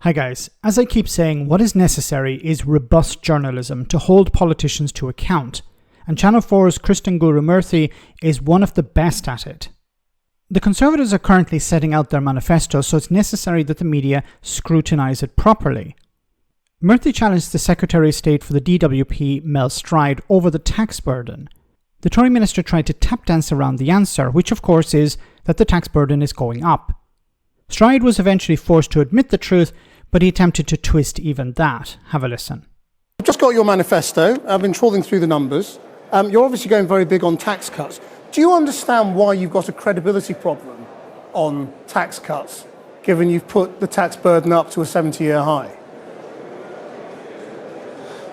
Hi guys, as I keep saying, what is necessary is robust journalism to hold politicians to account, and Channel 4's Krishnan Guru-Murthy is one of the best at it. The Conservatives are currently setting out their manifesto, so it's necessary that the media scrutinise it properly. Murthy challenged the Secretary of State for the DWP, Mel Stride, over the tax burden. The Tory minister tried to tap dance around the answer, which of course is that the tax burden is going up. Stride was eventually forced to admit the truth, but he attempted to twist even that. Have a listen. I've just got your manifesto. I've been trawling through the numbers. You're obviously going very big on tax cuts. Do you understand why you've got a credibility problem on tax cuts, given you've put the tax burden up to a 70-year high?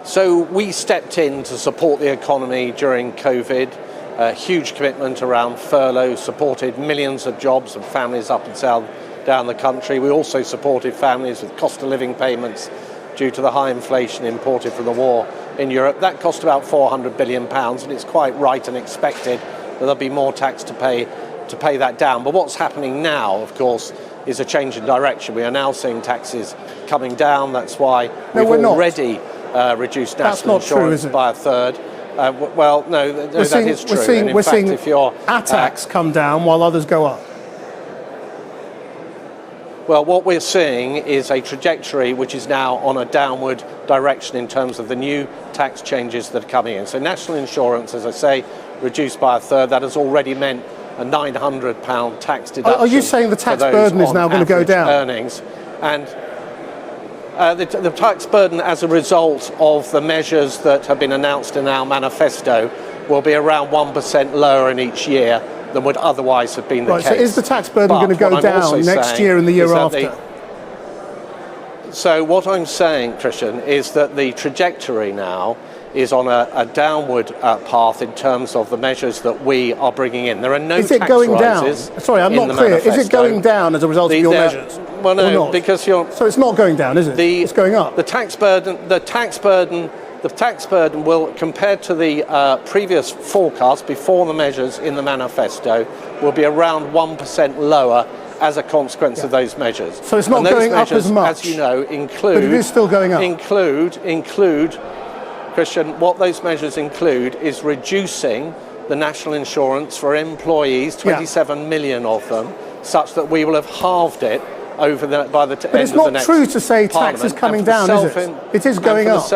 So we stepped in to support the economy during COVID. A huge commitment around furlough, supported millions of jobs and families up and down the country. We also supported families with cost of living payments due to the high inflation imported from the war in Europe. That cost about £400 billion, and it's quite right and expected that there'll be more tax to pay that down. But what's happening now, of course, is a change in direction. We are now seeing taxes coming down. That's why we've already reduced national insurance by a third. Well, no, that is true. We're seeing our tax come down while others go up. Well, what we're seeing is a trajectory which is now on a downward direction in terms of the new tax changes that are coming in. So national insurance, as I say, reduced by a third. That has already meant a £900 tax deduction. Are you saying the tax burden is now going to go down? Earnings. And the tax burden as a result of the measures that have been announced in our manifesto will be around 1% lower in each year than would otherwise have been the case. So is the tax burden going to go down next year and the year after? So what I'm saying, Krishnan, is that the trajectory now is on a downward path in terms of the measures that we are bringing in. There are no tax rises. Sorry, I'm not clear. Is it going down as a result of your measures? Well, no, because you're... So it's not going down, is it? It's going up. The tax burden will, compared to the previous forecast before the measures in the manifesto, will be around 1% lower as a consequence of those measures. So it's not going up as much, as you know, include... But it is still going up. Include, Krishnan, what those measures include is reducing the national insurance for employees, 27 million of them, such that we will have halved it by the end of the next But it's not true to say tax is coming down, is it? It is going up.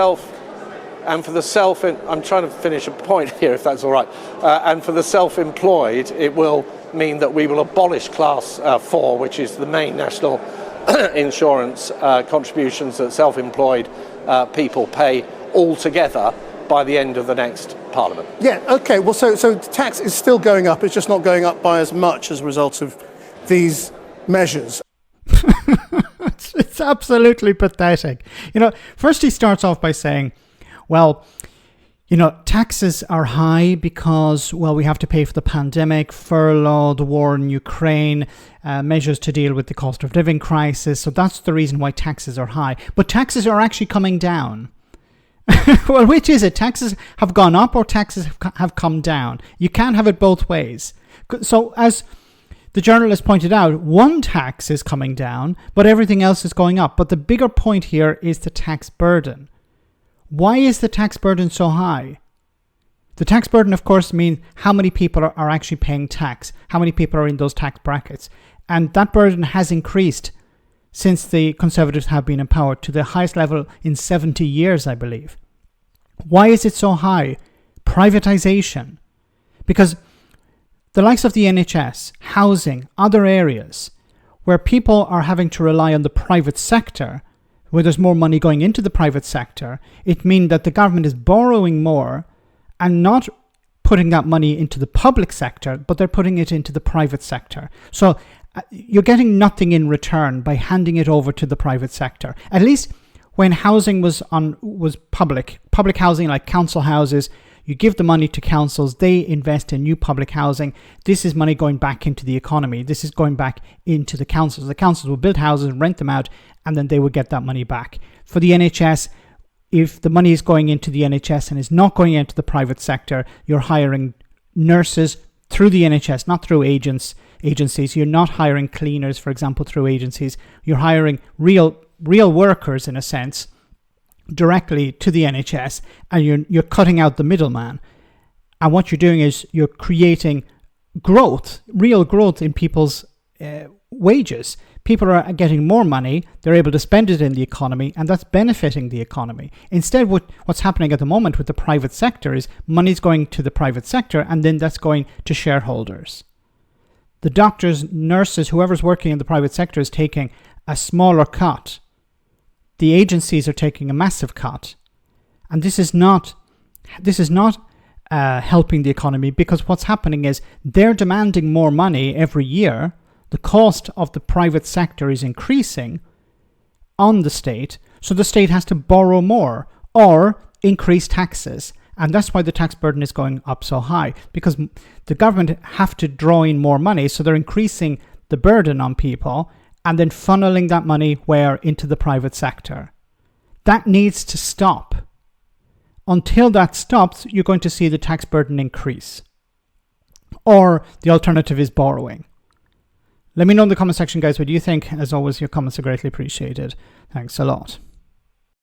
I'm trying to finish a point here, if that's all right. And for the self-employed, it will mean that we will abolish Class 4, which is the main national insurance contributions that self-employed people pay altogether by the end of the next Parliament. Yeah, okay. Well, so tax is still going up. It's just not going up by as much as a result of these measures. It's absolutely pathetic. First he starts off by saying, well, taxes are high because, well, we have to pay for the pandemic, furlough, the war in Ukraine, measures to deal with the cost of living crisis. So that's the reason why taxes are high. But taxes are actually coming down. Well, which is it? Taxes have gone up or taxes have come down? You can't have it both ways. So as the journalist pointed out, one tax is coming down, but everything else is going up. But the bigger point here is the tax burden. Why is the tax burden so high? The tax burden, of course, means how many people are actually paying tax, how many people are in those tax brackets. And that burden has increased since the Conservatives have been in power to the highest level in 70 years, I believe. Why is it so high? Privatization. Because the likes of the NHS, housing, other areas where people are having to rely on the private sector, where there's more money going into the private sector, it means that the government is borrowing more and not putting that money into the public sector, but they're putting it into the private sector. So you're getting nothing in return by handing it over to the private sector. At least when housing was public housing like council houses, you give the money to councils, they invest in new public housing. This is money going back into the economy. This is going back into the councils. The councils will build houses and rent them out, and then they will get that money back. For the NHS, if the money is going into the NHS and is not going into the private sector, you're hiring nurses through the NHS, not through agencies. You're not hiring cleaners, for example, through agencies. You're hiring real real workers, in a sense, directly to the NHS, and you're cutting out the middleman. And what you're doing is you're creating growth, real growth in people's wages. People are getting more money, they're able to spend it in the economy, and that's benefiting the economy. Instead, what's happening at the moment with the private sector is money's going to the private sector, and then that's going to shareholders. The doctors, nurses, whoever's working in the private sector is taking a smaller cut. The agencies are taking a massive cut. And this is not helping the economy, because what's happening is they're demanding more money every year. The cost of the private sector is increasing on the state, so the state has to borrow more or increase taxes. And that's why the tax burden is going up so high, because the government have to draw in more money, so they're increasing the burden on people and then funneling that money where? Into the private sector. That needs to stop. Until that stops, you're going to see the tax burden increase. Or the alternative is borrowing. Let me know in the comment section, guys, what you think. As always, your comments are greatly appreciated. Thanks a lot.